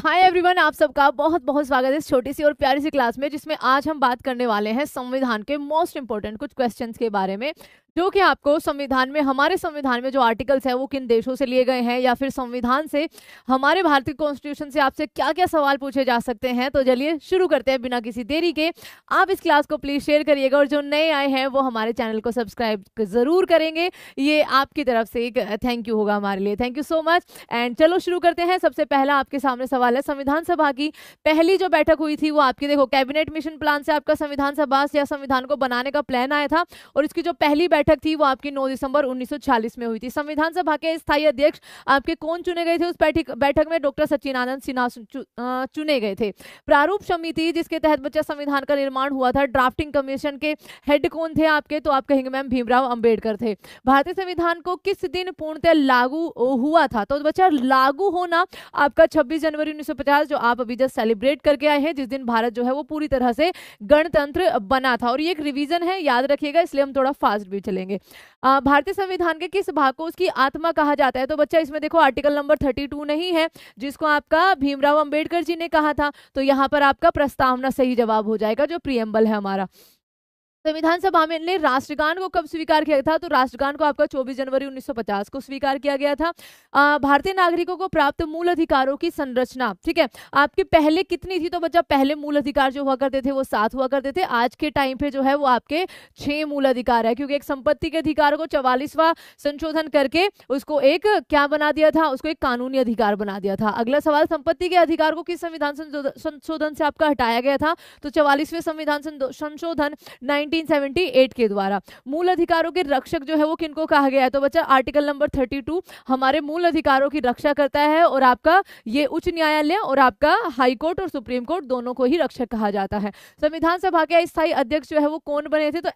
Hi everyone, आप सबका बहुत बहुत स्वागत है इस छोटी सी और प्यारी सी क्लास में, जिसमें आज हम बात करने वाले हैं संविधान के मोस्ट इंपोर्टेंट कुछ क्वेश्चंस के बारे में, जो कि आपको संविधान में, हमारे संविधान में जो आर्टिकल्स हैं वो किन देशों से लिए गए हैं, या फिर संविधान से, हमारे भारतीय कॉन्स्टिट्यूशन से आपसे क्या क्या सवाल पूछे जा सकते हैं। तो चलिए शुरू करते हैं बिना किसी देरी के। आप इस क्लास को प्लीज शेयर करिएगा, और जो नए आए हैं वो हमारे चैनल को सब्सक्राइब जरूर करेंगे। ये आपकी तरफ से एक थैंक यू होगा हमारे लिए। Thank you so much. And चलो शुरू करते हैं। सबसे पहला आपके सामने सवाल है, संविधान सभा की पहली जो बैठक हुई थी वो आपकी, देखो, कैबिनेट मिशन प्लान से आपका संविधान सभा या संविधान को बनाने का प्लान आया था, और इसकी जो पहली बैठक थी वो आपकी 9 दिसंबर 1940 में हुई थी। संविधान सभा के स्थायी अध्यक्ष आपके कौन चुने गए थे उस बैठक में? डॉक्टर सच्चिदानंद सिन्हा चुने गए थे। प्रारूप समिति जिसके तहत बच्चा संविधान का निर्माण हुआ था, ड्राफ्टिंग कमीशन के हेड कौन थे आपके? तो आप कहेंगे मैम भीमराव अंबेडकर थे। भारतीय संविधान को किस दिन पूर्णतः लागू हुआ था? तो बच्चा लागू होना आपका 26 जनवरी 1950, जो आप अभी जस्ट सेलिब्रेट करके आए हैं, जिस दिन भारत जो है वो पूरी तरह से गणतंत्र बना था। और ये एक रिवीजन है, याद रखिएगा, इसलिए हम थोड़ा फास्ट भी चलेंगे। भारतीय संविधान के किस भाग को उसकी आत्मा कहा जाता है? तो बच्चा इसमें देखो आर्टिकल नंबर 32 नहीं है, जिसको आपका भीमराव अंबेडकर जी ने कहा था, तो यहाँ पर आपका प्रस्तावना सही जवाब हो जाएगा, जो प्रियम्बल है हमारा। संविधान सभा में ने राष्ट्रगान को कब स्वीकार किया था? तो राष्ट्रगान को आपका 24 जनवरी 1950 को स्वीकार किया गया था। भारतीय नागरिकों को प्राप्त मूल अधिकारों की संरचना, ठीक है, आपकी पहले कितनी थी? तो बच्चा पहले मूल अधिकार जो हुआ करते थे वो 7 हुआ करते थे। आज के टाइम पे जो है वो आपके 6 मूल अधिकार है, क्योंकि एक संपत्ति के अधिकार को 44वां संशोधन करके उसको एक क्या बना दिया था? उसको एक कानूनी अधिकार बना दिया था। अगला सवाल, संपत्ति के अधिकार को किस संविधान संशोधन से आपका हटाया गया था? तो 44वें संविधान संशोधन 1978 के द्वारा। मूल अधिकारों के रक्षक जो है वो किनको कहा गया है? तो बच्चा आर्टिकल नंबर 32 हमारे मूल अधिकारों की रक्षा करता है, और आपका ये उच्च न्यायालय और आपका हाई कोर्ट और सुप्रीम कोर्ट दोनों को ही रक्षक कहा जाता है। संविधान सभा के स्थायी अध्यक्ष जो है वो कौन बने थे? तो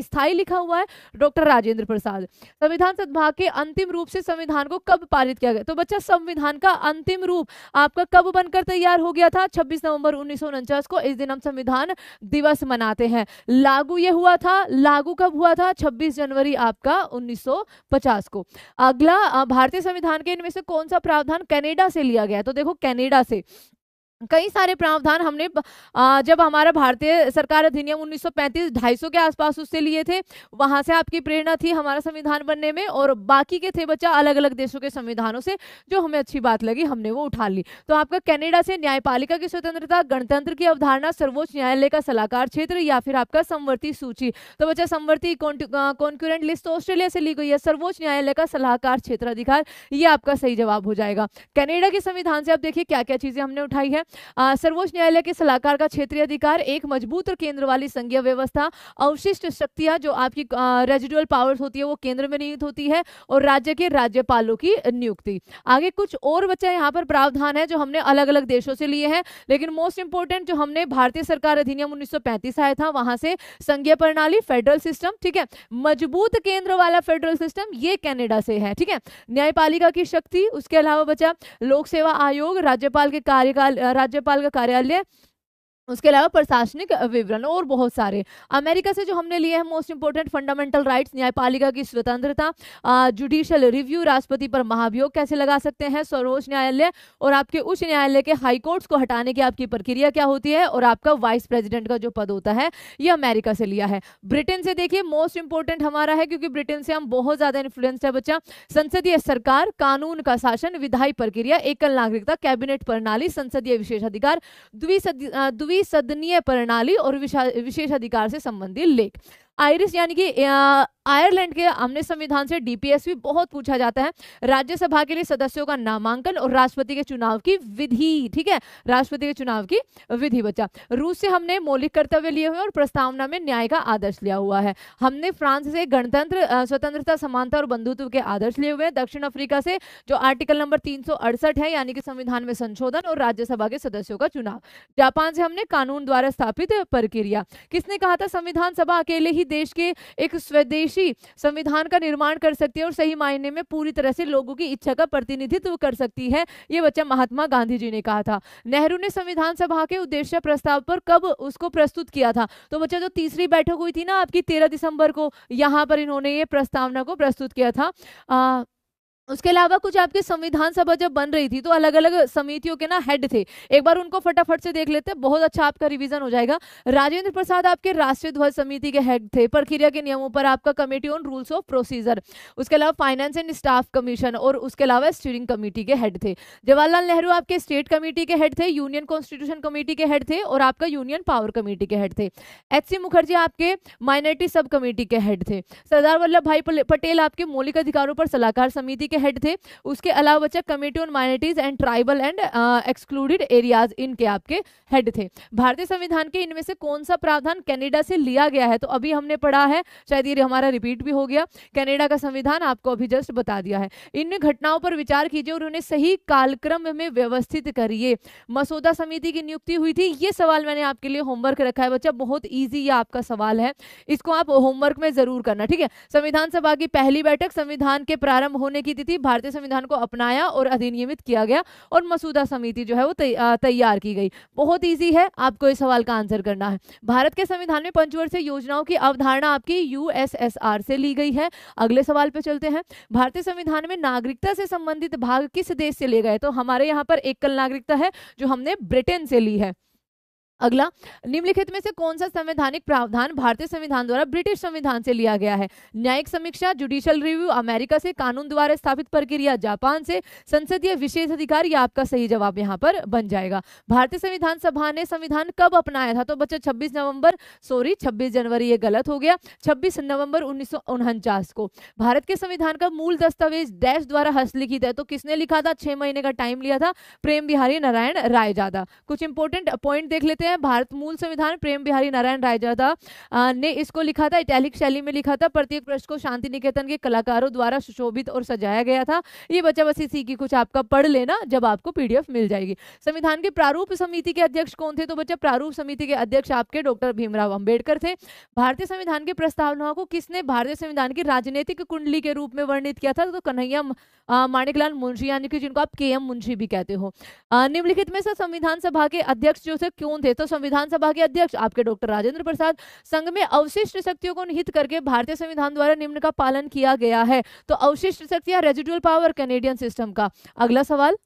स्थायी लिखा हुआ है, डॉक्टर राजेंद्र प्रसाद। संविधान सभा के अंतिम रूप से संविधान को कब पारित किया गया? तो बच्चा संविधान का अंतिम रूप आपका कब बनकर तैयार हो गया था? 26 नवंबर 1949 को। इस दिन हम संविधान दिवस मनाते हैं। लागू ये हुआ था, लागू कब हुआ था? 26 जनवरी आपका 1950 को। अगला, भारतीय संविधान के इनमें से कौन सा प्रावधान कनाडा से लिया गया? तो देखो कनाडा से कई सारे प्रावधान हमने जब हमारा भारतीय सरकार अधिनियम 1935 250 के आसपास उससे लिए थे, वहां से आपकी प्रेरणा थी हमारा संविधान बनने में, और बाकी के थे बच्चा अलग अलग देशों के संविधानों से, जो हमें अच्छी बात लगी हमने वो उठा ली। तो आपका कनाडा से न्यायपालिका की स्वतंत्रता, गणतंत्र की अवधारणा, सर्वोच्च न्यायालय का सलाहकार क्षेत्र, या फिर आपका समवर्ती सूची। तो बच्चा समवर्ती कॉन्करेंट लिस्ट तो ऑस्ट्रेलिया से ली गई है, सर्वोच्च न्यायालय का सलाहकार क्षेत्र अधिकार, ये आपका सही जवाब हो जाएगा। कनाडा के संविधान से आप देखिए क्या क्या चीजें हमने उठाई है। सर्वोच्च न्यायालय के सलाहकार का क्षेत्रीय अधिकार, एक मजबूत और केंद्र वाली संघीय व्यवस्था, अवशिष्ट शक्तियां जो आपकी रेजिडुअल पावर्स होती है वो केंद्र में नियुक्त होती है, और राज्य के राज्यपालों की नियुक्ति। आगे कुछ और बच्चा यहाँ पर प्रावधान है जो हमने अलग अलग देशों से लिए हैं, लेकिन मोस्ट इंपोर्टेंट जो हमने भारतीय सरकार अधिनियम 1935 आया था वहां से संघीय प्रणाली, फेडरल सिस्टम, ठीक है, मजबूत केंद्र वाला फेडरल सिस्टम, ये कनाडा से है, ठीक है। न्यायपालिका की शक्ति, उसके अलावा बच्चा लोक सेवा आयोग, राज्यपाल के कार्यकाल, राज्यपाल का कार्यालय, उसके अलावा प्रशासनिक विवरण, और बहुत सारे। अमेरिका से जो हमने लिए हैं मोस्ट इंपोर्टेंट, फंडामेंटल राइट्स, न्यायपालिका की स्वतंत्रता, जुडिशियल रिव्यू, राष्ट्रपति पर महाभियोग कैसे लगा सकते हैं, सर्वोच्च न्यायालय और आपके उच्च न्यायालय के हाई कोर्ट्स को हटाने की आपकी प्रक्रिया क्या होती है, और आपका वाइस प्रेसिडेंट का जो पद होता है, ये अमेरिका से लिया है। ब्रिटेन से देखिए मोस्ट इंपोर्टेंट हमारा है, क्योंकि ब्रिटेन से हम बहुत ज्यादा इन्फ्लुएंस है बच्चा। संसदीय सरकार, कानून का शासन, विधायी प्रक्रिया, एकल नागरिकता, कैबिनेट प्रणाली, संसदीय विशेषाधिकार, द्विसदनीय प्रणाली और विशेषाधिकार से संबंधित लेख। आयरिश यानी कि आयरलैंड के हमने संविधान से डीपीएस भी बहुत पूछा जाता है। राज्यसभा के लिए सदस्यों का नामांकन और राष्ट्रपति के चुनाव की विधि, ठीक है, राष्ट्रपति के चुनाव की विधि बच्चा। रूस से हमने मौलिक कर्तव्य लिए हुए और प्रस्तावना में न्याय का आदर्श लिया हुआ है। हमने फ्रांस से गणतंत्र, स्वतंत्रता, समानता और बंधुत्व के आदर्श लिए हुए हैं। दक्षिण अफ्रीका से जो आर्टिकल नंबर 368 है, यानी कि संविधान में संशोधन और राज्यसभा के सदस्यों का चुनाव। जापान से हमने कानून द्वारा स्थापित प्रक्रिया। किसने कहा था संविधान सभा अकेले ही देश के एक स्वदेशी संविधान का निर्माण कर सकती है और सही मायने में पूरी तरह से लोगों की इच्छा का प्रतिनिधित्व कर सकती है? ये बच्चा महात्मा गांधी जी ने कहा था। नेहरू ने संविधान सभा के उद्देश्य प्रस्ताव पर कब उसको प्रस्तुत किया था? तो बच्चा जो तीसरी बैठक हुई थी ना आपकी 13 दिसंबर को, यहाँ पर इन्होंने ये प्रस्तावना को प्रस्तुत किया था। उसके अलावा कुछ आपके संविधान सभा जब बन रही थी तो अलग अलग समितियों के ना हेड थे, एक बार उनको फटाफट से देख लेते हैं, बहुत अच्छा आपका रिवीजन हो जाएगा। राजेंद्र प्रसाद आपके राष्ट्रीय ध्वज समिति के हेड थे। प्रक्रिया के नियमों पर आपका committee on rules of procedure. उसके अलावा फाइनेंस एंड स्टाफ कमीशन और उसके अलावा स्टीयरिंग कमेटी के हेड थे। जवाहरलाल नेहरू आपके स्टेट कमेटी के हेड थे, यूनियन कॉन्स्टिट्यूशन कमेटी के हेड थे और आपका यूनियन पावर कमेटी के हेड थे। एच.सी. मुखर्जी आपके माइनॉरिटी सब कमेटी के हेड थे। सरदार वल्लभ भाई पटेल आपके मौलिक अधिकारों पर सलाहकार समिति के हेड थे। उसके अलावा बच्चा committee on minorities and tribal and excluded areas, इनके आपके हेड थे। भारतीय संविधान के इनमें से कौन सा प्रावधान कनाडा से लिया गया है? तो अभी हमने पढ़ा है, शायद ये हमारा रिपीट भी हो गया, कनाडा का संविधान आपको अभी जस्ट बता दिया है। इन घटनाओं पर विचार कीजिए और उन्हें सही कालक्रम में व्यवस्थित करिए। मसौदा समिति की नियुक्ति हुई थी, ये सवाल मैंने आपके लिए होमवर्क रखा है बच्चा, बहुत ईजी ये आपका सवाल है, इसको आप होमवर्क में जरूर करना, ठीक है। संविधान सभा की पहली बैठक, संविधान के प्रारंभ होने की तिथि, भारतीय संविधान को अपनाया और अधिनियमित किया गया और मसौदा समिति जो है वो तैयार की गई। बहुत इजी है, आपको इस सवाल का आंसर करना है। भारत के संविधान में पंचवर्षीय योजनाओं की अवधारणा आपकी यूएसएसआर से ली गई है। अगले सवाल पे चलते हैं। भारतीय संविधान में नागरिकता से संबंधित भाग किस देश से लिए गए? तो हमारे यहाँ पर एकल नागरिकता है जो हमने ब्रिटेन से ली है। अगला, निम्नलिखित में से कौन सा संवैधानिक प्रावधान भारतीय संविधान द्वारा ब्रिटिश संविधान से लिया गया है? न्यायिक समीक्षा, जुडिशियल रिव्यू अमेरिका से, कानून द्वारा स्थापित प्रक्रिया जापान से, संसदीय विशेष अधिकार, या आपका सही जवाब यहाँ पर बन जाएगा। भारतीय संविधान सभा ने संविधान कब अपनाया था? तो बच्चे 26 जनवरी, ये गलत हो गया, 26 नवंबर 1949 को। भारत के संविधान का मूल दस्तावेज डैश द्वारा हस्तलिखित है, तो किसने लिखा था? 6 महीने का टाइम लिया था, प्रेम बिहारी नारायण रायजादा। कुछ इंपोर्टेंट पॉइंट देख लेते हैं। भारत मूल संविधान प्रेम बिहारी नारायण रायजादा ने इसको लिखा था, इटैलिक शैली में लिखा था। प्रत्येक पृष्ठ को शांति निकेतन के कलाकारों द्वारा सुशोभित और सजाया गया था। ये बच्चा बस इसी की कुछ आपका पढ़ लेना जब आपको पीडीएफ मिल जाएगी। संविधान के प्रारूप समिति के अध्यक्ष कौन थे? तो बच्चा प्रारूप समिति के अध्यक्ष आपके डॉक्टर भीमराव अंबेडकर थे। भारतीय संविधान की प्रस्तावना को किसने भारतीय संविधान की राजनीतिक कुंडली के रूप में वर्णित किया था? तो कन्हैया माणिकलाल मुंशी, यानी कि जिनको आप के.एम. मुंशी भी कहते हो। निम्नलिखित में से संविधान सभा के अध्यक्ष जो थे कौन थे? तो संविधान सभा के अध्यक्ष आपके डॉक्टर राजेंद्र प्रसाद। संघ में अवशिष्ट शक्तियों को निहित करके भारतीय संविधान द्वारा निम्न का पालन किया गया है। तो अवशिष्ट शक्तियां, रेजिडुअल पावर, कैनेडियन सिस्टम का। अगला सवाल,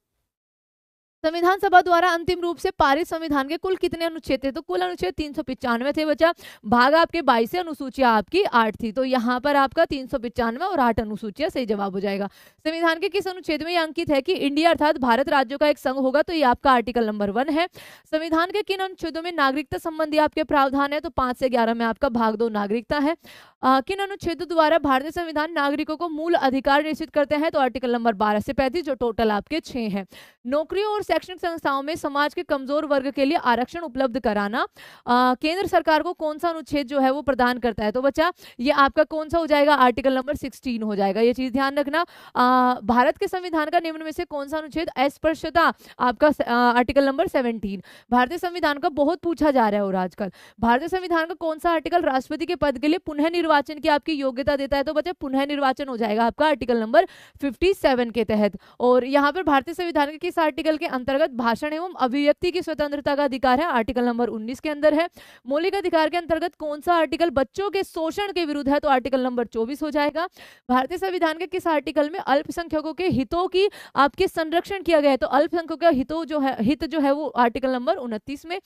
संविधान सभा द्वारा अंतिम रूप से पारित संविधान के कुल कितने अनुच्छेद थे? तो कुल अनुच्छेद 395 थे बच्चा। भाग आपके 22 से, अनुसूचियां आपकी 8 थी, तो यहाँ पर आपका 395 और 8 अनुसूचियां सही जवाब हो जाएगा। संविधान के किस अनुच्छेद में यह अंकित है कि इंडिया अर्थात भारत राज्यों का एक संघ होगा? तो ये आपका आर्टिकल नंबर 1 है। संविधान के किन अनुच्छेदों में नागरिकता संबंधी आपके प्रावधान है? तो 5 से 11 में आपका भाग 2 नागरिकता है। किन अनुच्छेदों द्वारा भारतीय संविधान नागरिकों को मूल अधिकार निश्चित करते हैं? तो आर्टिकल नंबर 12 से 35, जो टोटल आपके 6 हैं। नौकरियों और शैक्षणिक संस्थाओं में समाज के कमजोर वर्ग के लिए आरक्षण उपलब्ध कराना केंद्र सरकार को कौन सा अनुच्छेद जो है वो प्रदान करता है? तो बच्चा ये आपका कौन सा हो जाएगा? आर्टिकल नंबर 16 हो जाएगा। ये चीज ध्यान रखना। भारत के संविधान का निम्न में से कौन सा अनुच्छेद अस्पृश्यता? आपका आर्टिकल नंबर 17। भारतीय संविधान का बहुत पूछा जा रहा है और आजकल। भारतीय संविधान का कौन सा आर्टिकल राष्ट्रपति के पद के लिए पुनः निर्वाचन की आपकी योग्यता देता है? तो बच्चा पुनः निर्वाचन हो जाएगा आपका आर्टिकल नंबर 57 के तहत। और यहाँ पर भारतीय संविधान के किस आर्टिकल के अंतर्गत भाषण एवं अभिव्यक्ति की स्वतंत्रता का अधिकार है? आर्टिकल नंबर 19 के अंदर है। मौलिक अधिकार के अंतर्गत कौन सा आर्टिकल बच्चों के शोषण के विरुद्ध है? तो आर्टिकल नंबर 24 हो जाएगा। भारतीय संविधान के किस आर्टिकल में अल्पसंख्यकों के हितों की आपके संरक्षण किया गया है? तो अल्पसंख्यकों का हित जो है वो आर्टिकल नंबर 29 में।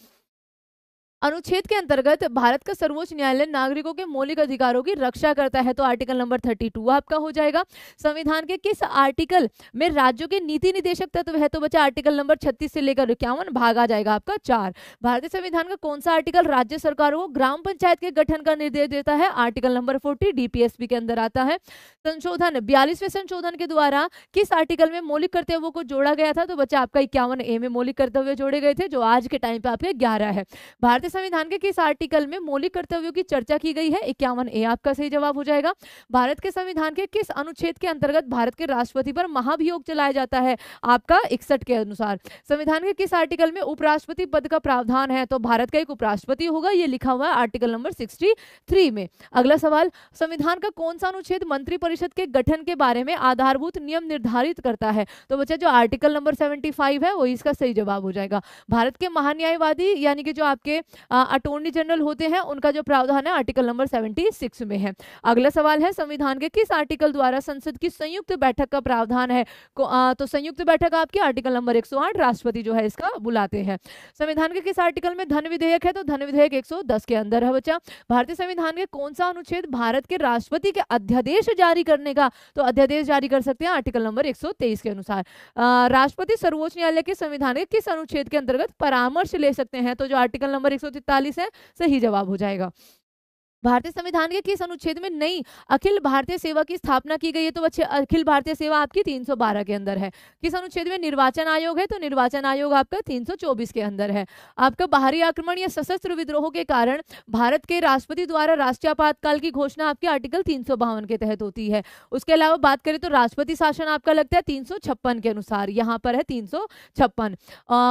अनुच्छेद के अंतर्गत भारत का सर्वोच्च न्यायालय नागरिकों के मौलिक अधिकारों की रक्षा करता है? तो आर्टिकल नंबर 32 आपका हो जाएगा। संविधान के किस आर्टिकल में राज्यों के नीति निदेशक तत्व है? तो बच्चा आर्टिकल नंबर 36 से लेकर 51 भाग आ जाएगा आपका 4। भारतीय संविधान का कौन सा आर्टिकल राज्य सरकारों को ग्राम पंचायत के गठन का निर्देश देता है? आर्टिकल नंबर 40 डीपीएसपी के अंदर आता है। संशोधन 42वें संशोधन के द्वारा किस आर्टिकल में मौलिक कर्तव्यों को जोड़ा गया था? तो बच्चा आपका 51A में मौलिक कर्तव्य जोड़े गए थे, जो आज के टाइम पे आपके 11 है। भारतीय संविधान के किस आर्टिकल में मौलिक कर्तव्यों की चर्चा की गई है? 51A आपका सही जवाब हो जाएगा। भारत के संविधान के किस अनुच्छेद के अंतर्गत भारत के राष्ट्रपति पर महाभियोग चलाया जाता है? आपका 61 के अनुसार। संविधान के किस आर्टिकल में उपराष्ट्रपति पद का प्रावधान है? तो भारत का एक उपराष्ट्रपति होगा, ये लिखा हुआ है आर्टिकल नंबर 63 में। अगला सवाल, संविधान का कौन सा अनुच्छेद मंत्रिपरिषद के गठन के बारे में आधारभूत नियम निर्धारित करता है? तो बच्चा जो आर्टिकल नंबर 75 है वो इसका सही जवाब हो जाएगा। भारत के महान्यायवादी यानी कि जो आपके अटॉर्नी जनरल होते हैं उनका जो प्रावधान है आर्टिकल नंबर 76 में है। अगला सवाल है संविधान के किस आर्टिकल द्वारा संसद की संयुक्त बैठक का प्रावधान है? तो संयुक्त बैठक आपकी आर्टिकल नंबर 108, राष्ट्रपति जो है इसका बुलाते हैं। संविधान के किस आर्टिकल में धन विधेयक है? तो धन विधेयक 110 के अंदर है बच्चा। भारतीय संविधान के कौन सा अनुच्छेद भारत के राष्ट्रपति के अध्यादेश जारी करने का, तो अध्यादेश जारी कर सकते हैं आर्टिकल नंबर 123 के अनुसार। राष्ट्रपति सर्वोच्च न्यायालय के संविधान के किस अनुच्छेद के अंतर्गत परामर्श ले सकते हैं? तो जो आर्टिकल नंबर 143 है सही जवाब हो जाएगा। भारतीय संविधान के किस अनुच्छेद में नई अखिल भारतीय सेवा की स्थापना की गई है? तो बच्चे अखिल भारतीय सेवा आपकी 312 के अंदर है। किस अनुच्छेद में निर्वाचन आयोग है? तो निर्वाचन आयोग आपका 324 के अंदर है। आपका बाहरी आक्रमण या सशस्त्र विद्रोह के कारण भारत के राष्ट्रपति द्वारा राष्ट्रीय आपातकाल की घोषणा आपके आर्टिकल 352 के तहत होती है। उसके अलावा बात करें तो राष्ट्रपति शासन आपका लगता है 356 के अनुसार, यहाँ पर है 356।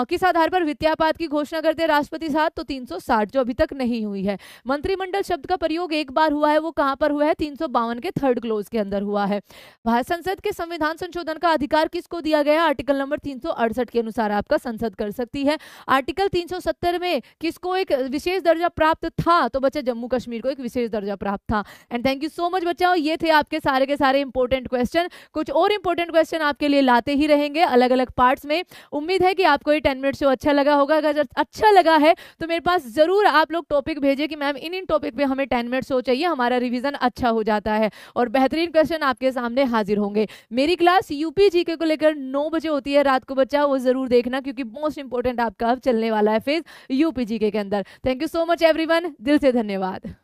किस आधार पर वित्तीयापात की घोषणा करते हैं राष्ट्रपति साहब? तो 360 जो अभी तक नहीं हुई है। मंत्रिमंडल शब्द का प्रयोग एक बार हुआ है, वो कहां पर हुआ है? 352 के थर्ड क्लोज के अंदर हुआ है। भारत संसद के संविधान संशोधन का अधिकार किसको दिया गया? आर्टिकल नंबर 368 के अनुसार आपका संसद कर सकती है। आर्टिकल 370 में किसको एक विशेष दर्जा प्राप्त था? तो बच्चा जम्मू कश्मीर को एक विशेष दर्जा प्राप्त था। And thank you so much बच्चा, ये थे आपके सारे के सारे इंपॉर्टेंट क्वेश्चन। कुछ और इंपॉर्टेंट क्वेश्चन आपके लिए लाते ही रहेंगे अलग अलग पार्ट्स में। उम्मीद है कि आपको ये 10 मिनट शो अच्छा लगा होगा। अगर अच्छा लगा है तो मेरे पास जरूर आप लोग टॉपिक भेजिए कि मैम इन टॉपिक पे हमें 10 मिनट शो चाहिए, हमारा रिवीजन अच्छा हो जाता है और बेहतरीन क्वेश्चन आपके सामने हाजिर होंगे। मेरी क्लास यूपी जीके को लेकर 9 बजे होती है रात को बच्चा, वो जरूर देखना क्योंकि मोस्ट इंपोर्टेंट आपका अब चलने वाला है फेज यूपी जीके के अंदर। Thank you so much everyone, दिल से धन्यवाद।